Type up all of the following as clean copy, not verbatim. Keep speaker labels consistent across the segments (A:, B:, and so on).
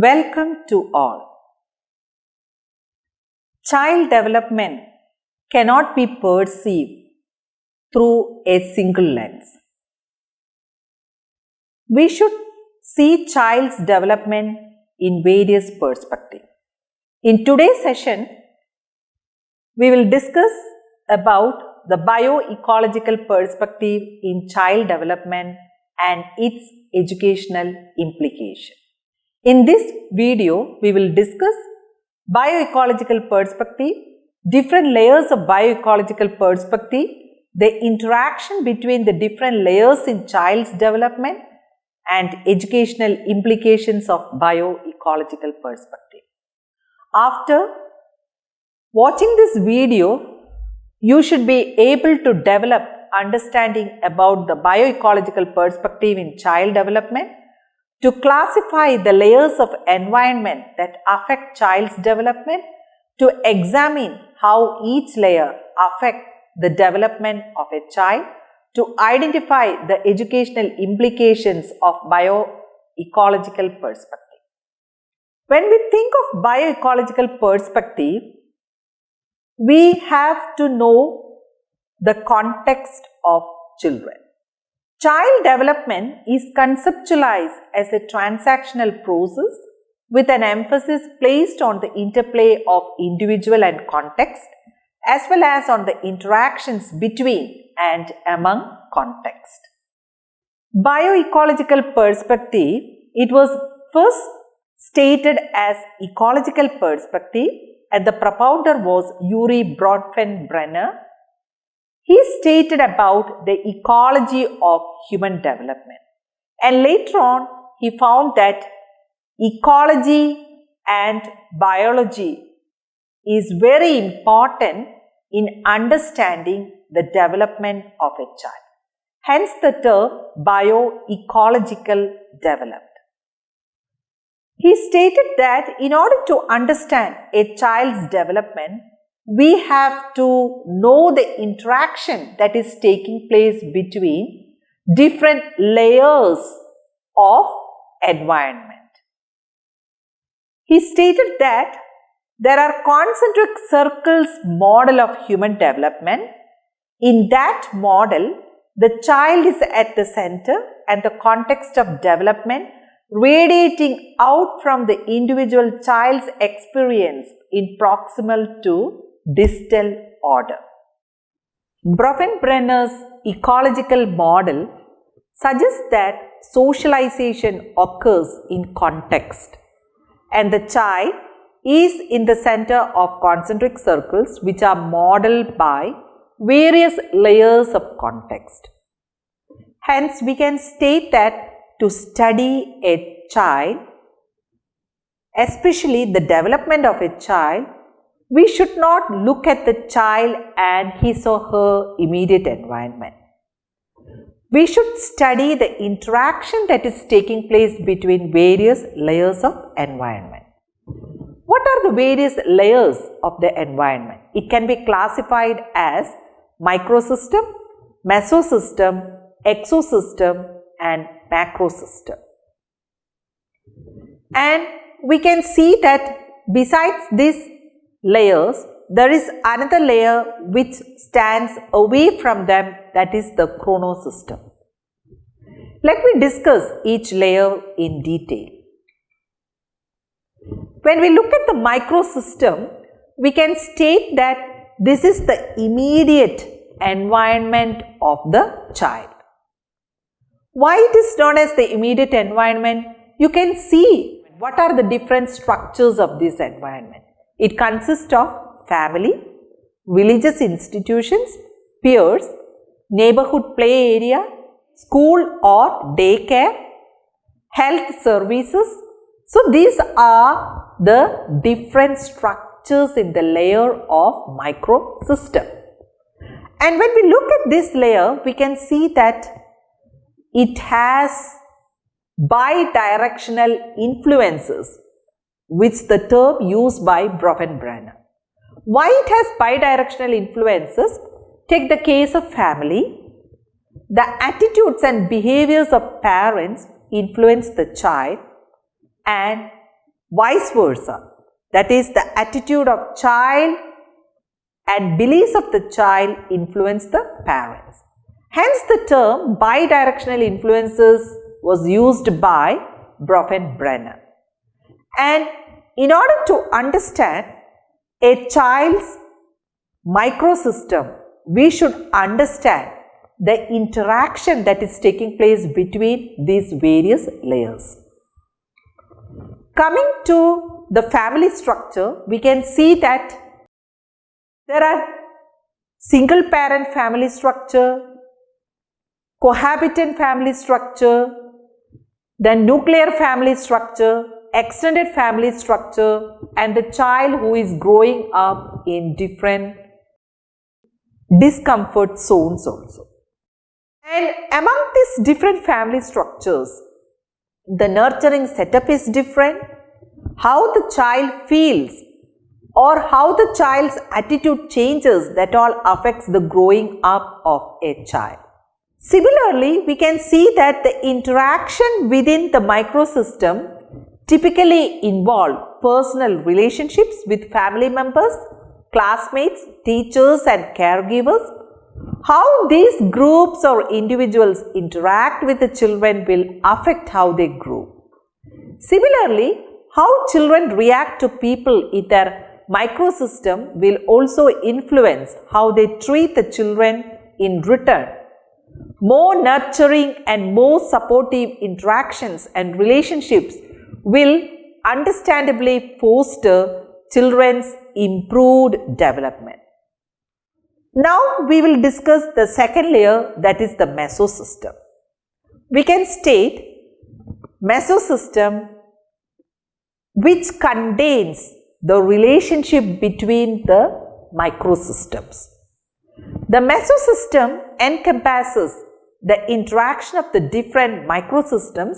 A: Welcome to all. Child development cannot be perceived through a single lens. We should see child's development in various perspectives. In today's session, we will discuss about the bioecological perspective in child development and its educational implication. In this video, we will discuss bioecological perspective, different layers of bioecological perspective, the interaction between the different layers in child's development and educational implications of bioecological perspective. After watching this video, you should be able to develop understanding about the bioecological perspective in child development, to classify the layers of environment that affect child's development, to examine how each layer affects the development of a child, to identify the educational implications of bioecological perspective. When we think of bioecological perspective, we have to know the context of children. Child development is conceptualized as a transactional process with an emphasis placed on the interplay of individual and context, as well as on the interactions between and among context. Bioecological perspective, it was first stated as ecological perspective, and the propounder was Uri Bronfenbrenner. He stated about the ecology of human development, and later on he found that ecology and biology is very important in understanding the development of a child. Hence the term bioecological developed. He stated that in order to understand a child's development, we have to know the interaction that is taking place between different layers of environment. He stated that there are concentric circles model of human development. In that model, the child is at the center and the context of development radiating out from the individual child's experience in proximal to distal order. Bronfenbrenner's ecological model suggests that socialization occurs in context, and the child is in the center of concentric circles which are modeled by various layers of context. Hence, we can state that to study a child, especially the development of a child, we should not look at the child and his or her immediate environment. We should study the interaction that is taking place between various layers of environment. What are the various layers of the environment? It can be classified as microsystem, mesosystem, exosystem and macrosystem. And we can see that besides these layers, there is another layer which stands away from them, that is the chronosystem. Let me discuss each layer in detail. When we look at the microsystem, we can state that this is the immediate environment of the child. Why it is known as the immediate environment? You can see what are the different structures of this environment. It consists of family, religious institutions, peers, neighborhood play area, school or daycare, health services. So, these are the different structures in the layer of microsystem. And when we look at this layer, we can see that it has bidirectional influences, which the term used by Bronfenbrenner. Why it has bidirectional influences? Take the case of family. The attitudes and behaviors of parents influence the child, and vice versa. That is, the attitude of child and beliefs of the child influence the parents. Hence, the term bidirectional influences was used by Brenner. And in order to understand a child's microsystem, we should understand the interaction that is taking place between these various layers. Coming to the family structure, we can see that there are single parent family structure, cohabitant family structure, then nuclear family structure, extended family structure, and the child who is growing up in different discomfort zones also. And among these different family structures, the nurturing setup is different. How the child feels or how the child's attitude changes, that all affects the growing up of a child. Similarly, we can see that the interaction within the microsystem typically involve personal relationships with family members, classmates, teachers and caregivers. How these groups or individuals interact with the children will affect how they grow. Similarly, how children react to people in their microsystem will also influence how they treat the children in return. More nurturing and more supportive interactions and relationships will understandably foster children's improved development. Now we will discuss the second layer, that is the mesosystem. We can state mesosystem which contains the relationship between the microsystems. The mesosystem encompasses the interaction of the different microsystems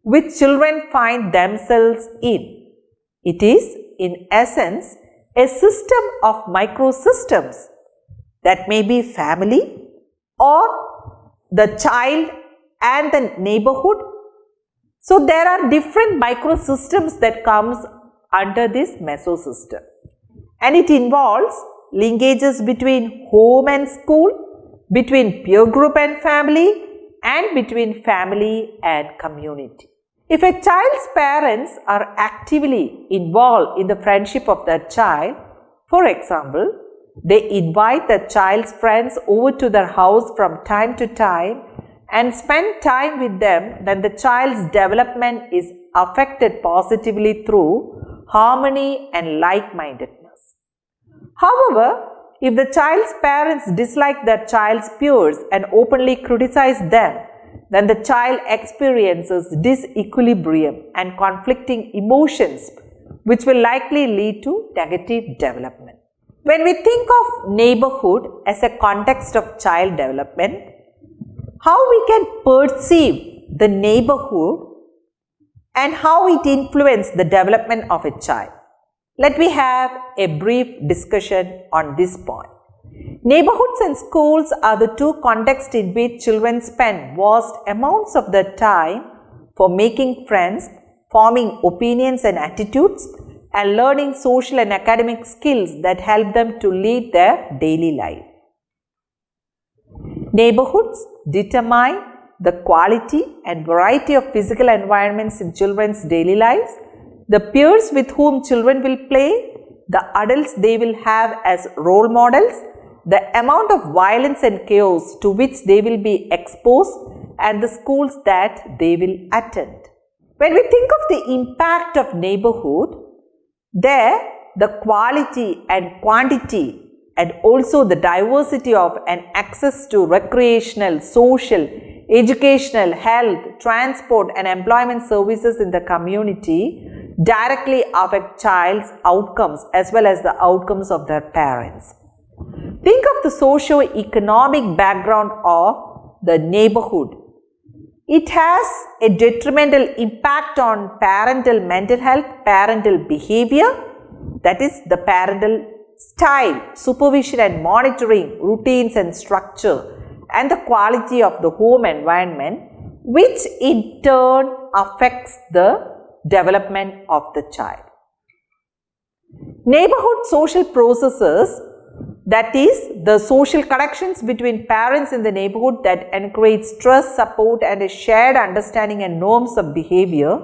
A: which children find themselves in. It is, in essence, a system of microsystems that may be family or the child and the neighborhood. So there are different microsystems that comes under this mesosystem, and it involves linkages between home and school, between peer group and family, and between family and community. If a child's parents are actively involved in the friendship of their child, for example, they invite the child's friends over to their house from time to time and spend time with them, then the child's development is affected positively through harmony and like-mindedness. However, if the child's parents dislike their child's peers and openly criticize them, then the child experiences disequilibrium and conflicting emotions, which will likely lead to negative development. When we think of neighborhood as a context of child development, how we can perceive the neighborhood and how it influences the development of a child. Let me have a brief discussion on this point. Neighborhoods and schools are the two contexts in which children spend vast amounts of their time for making friends, forming opinions and attitudes, and learning social and academic skills that help them to lead their daily life. Neighborhoods determine the quality and variety of physical environments in children's daily lives, the peers with whom children will play, the adults they will have as role models, the amount of violence and chaos to which they will be exposed, and the schools that they will attend. When we think of the impact of neighborhood, there the quality and quantity and also the diversity of and access to recreational, social, educational, health, transport and employment services in the community directly affect child's outcomes as well as the outcomes of their parents. Think of the socio-economic background of the neighborhood. It has a detrimental impact on parental mental health, parental behavior, that is the parental style, supervision and monitoring, routines and structure, and the quality of the home environment, which in turn affects the development of the child. Neighborhood social processes, that is, the social connections between parents in the neighborhood that encourage trust, support and a shared understanding and norms of behavior,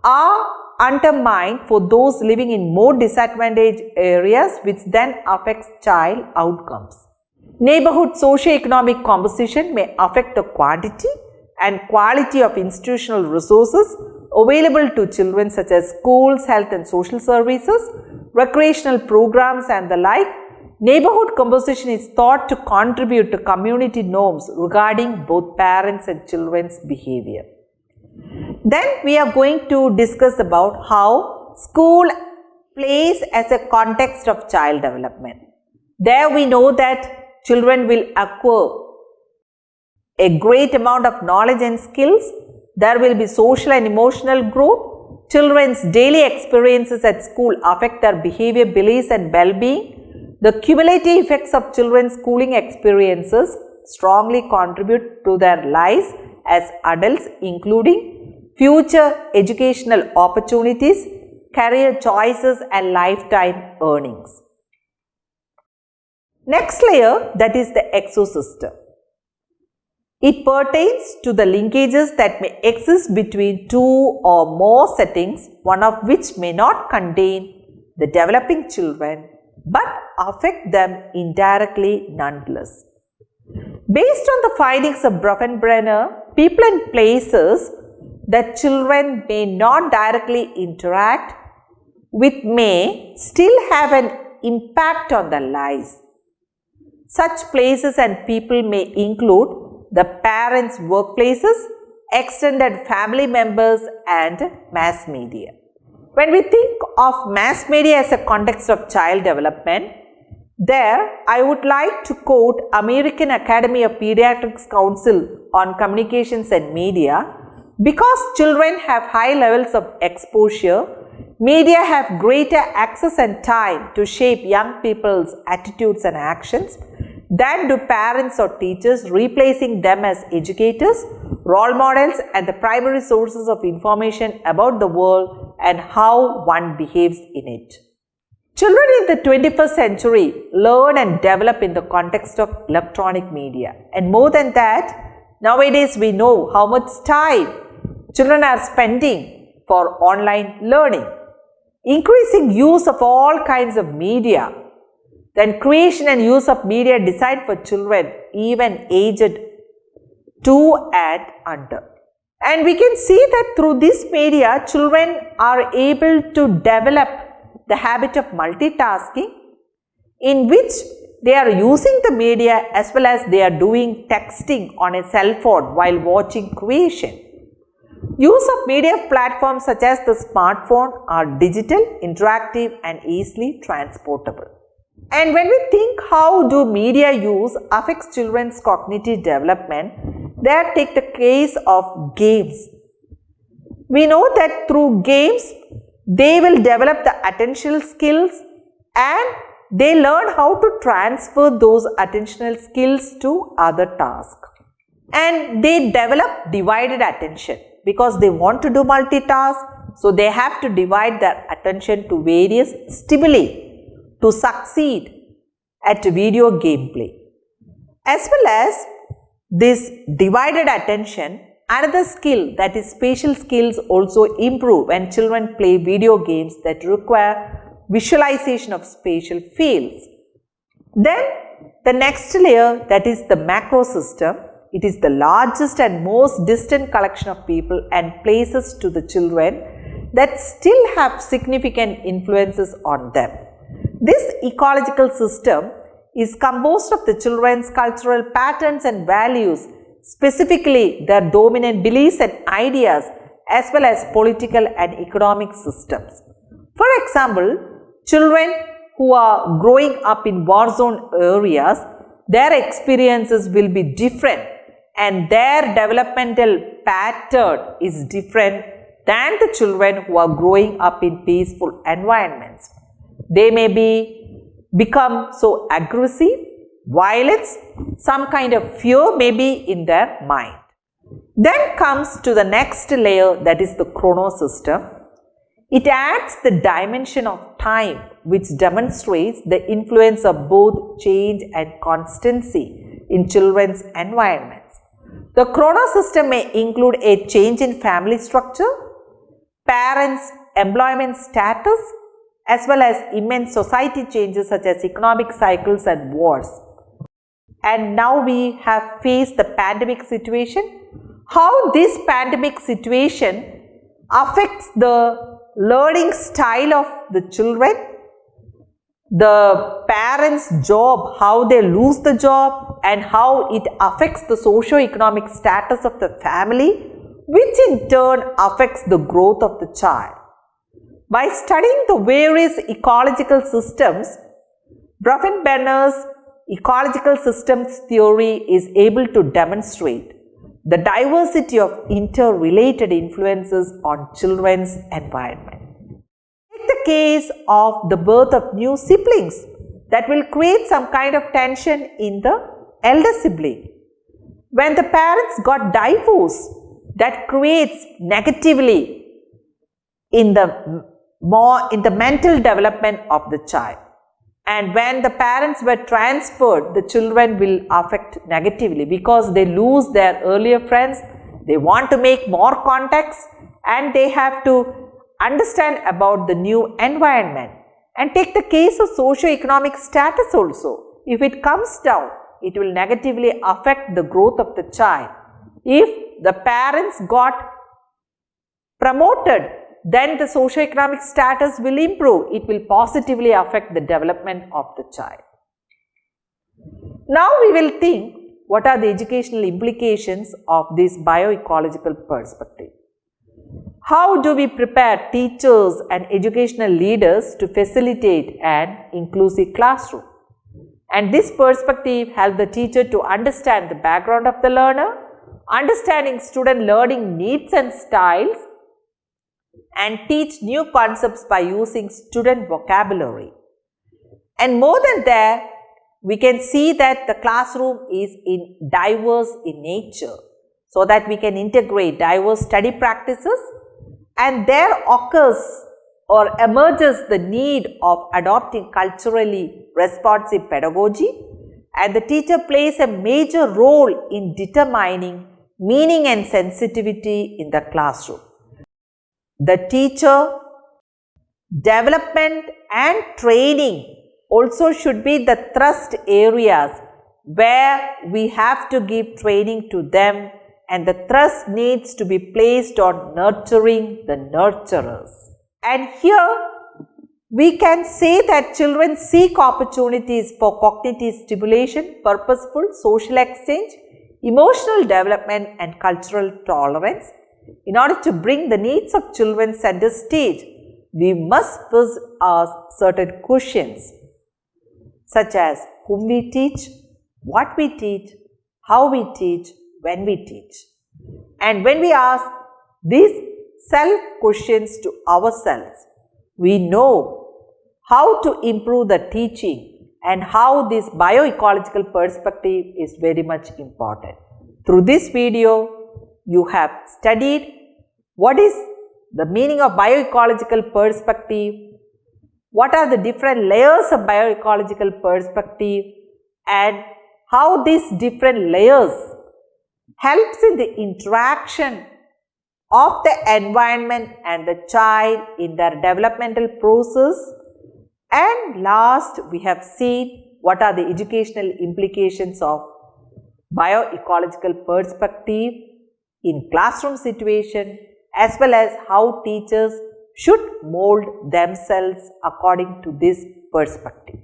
A: are undermined for those living in more disadvantaged areas, which then affects child outcomes. Neighborhood socio-economic composition may affect the quantity and quality of institutional resources available to children, such as schools, health and social services, recreational programs and the like. Neighborhood composition is thought to contribute to community norms regarding both parents and children's behavior. Then we are going to discuss about how school plays as a context of child development. There we know that children will acquire a great amount of knowledge and skills. There will be social and emotional growth. Children's daily experiences at school affect their behavior, beliefs and well-being. The cumulative effects of children's schooling experiences strongly contribute to their lives as adults, including future educational opportunities, career choices and lifetime earnings. Next layer, that is the ecosystem. It pertains to the linkages that may exist between two or more settings, one of which may not contain the developing children but affect them indirectly nonetheless. Based on the findings of Bronfenbrenner, people and places that children may not directly interact with may still have an impact on their lives. Such places and people may include the parents' workplaces, extended family members and mass media. When we think of mass media as a context of child development, there I would like to quote American Academy of Pediatrics Council on Communications and Media. Because children have high levels of exposure, media have greater access and time to shape young people's attitudes and actions than do parents or teachers, replacing them as educators, role models and the primary sources of information about the world and how one behaves in it. Children in the 21st century learn and develop in the context of electronic media, and more than that, nowadays we know how much time children are spending for online learning. Increasing use of all kinds of media, then creation and use of media designed for children even aged 2 and under. And we can see that through this media, children are able to develop the habit of multitasking, in which they are using the media as well as they are doing texting on a cell phone while watching creation. Use of media platforms such as the smartphone are digital, interactive and easily transportable. And when we think how do media use affects children's cognitive development, there take the case of games. We know that through games, they will develop the attentional skills and they learn how to transfer those attentional skills to other tasks. And they develop divided attention because they want to do multitask, so they have to divide their attention to various stimuli to succeed at video gameplay. As well as this divided attention, another skill, that is spatial skills, also improve when children play video games that require visualization of spatial fields. Then the next layer, that is the macro system. It is the largest and most distant collection of people and places to the children that still have significant influences on them. This ecological system is composed of the children's cultural patterns and values, specifically their dominant beliefs and ideas, as well as political and economic systems. For example, children who are growing up in war zone areas, their experiences will be different and their developmental pattern is different than the children who are growing up in peaceful environments. They may become so aggressive, violence, some kind of fear may be in their mind. Then comes to the next layer, that is the chrono system. It adds the dimension of time which demonstrates the influence of both change and constancy in children's environments. The chrono system may include a change in family structure, parents' employment status, as well as immense society changes such as economic cycles and wars. And now we have faced the pandemic situation. How this pandemic situation affects the learning style of the children, the parents' job, how they lose the job, and how it affects the socio-economic status of the family, which in turn affects the growth of the child. By studying the various ecological systems, Bronfenbrenner's ecological systems theory is able to demonstrate the diversity of interrelated influences on children's environment. Take the case of the birth of new siblings that will create some kind of tension in the elder sibling. When the parents got divorced, that creates negatively in the mental development of the child. And when the parents were transferred, the children will affect negatively because they lose their earlier friends, they want to make more contacts, and they have to understand about the new environment. And take the case of socio-economic status also. If it comes down, it will negatively affect the growth of the child. If the parents got promoted, then the socio-economic status will improve. It will positively affect the development of the child. Now we will think what are the educational implications of this bioecological perspective. How do we prepare teachers and educational leaders to facilitate an inclusive classroom? And this perspective helps the teacher to understand the background of the learner, understanding student learning needs and styles, and teach new concepts by using student vocabulary. And more than that, we can see that the classroom is diverse in nature, so that we can integrate diverse study practices, and there occurs or emerges the need of adopting culturally responsive pedagogy, and the teacher plays a major role in determining meaning and sensitivity in the classroom. The teacher development and training also should be the thrust areas where we have to give training to them, and the thrust needs to be placed on nurturing the nurturers. And here we can say that children seek opportunities for cognitive stimulation, purposeful social exchange, emotional development, and cultural tolerance. In order to bring the needs of children center stage, we must first ask certain questions such as whom we teach, what we teach, how we teach, when we teach. And when we ask these self questions to ourselves, we know how to improve the teaching and how this bioecological perspective is very much important. Through this video, you have studied what is the meaning of bioecological perspective, what are the different layers of bioecological perspective, and how these different layers helps in the interaction of the environment and the child in their developmental process. And last, we have seen what are the educational implications of bioecological perspective in classroom situation, as well as how teachers should mold themselves according to this perspective.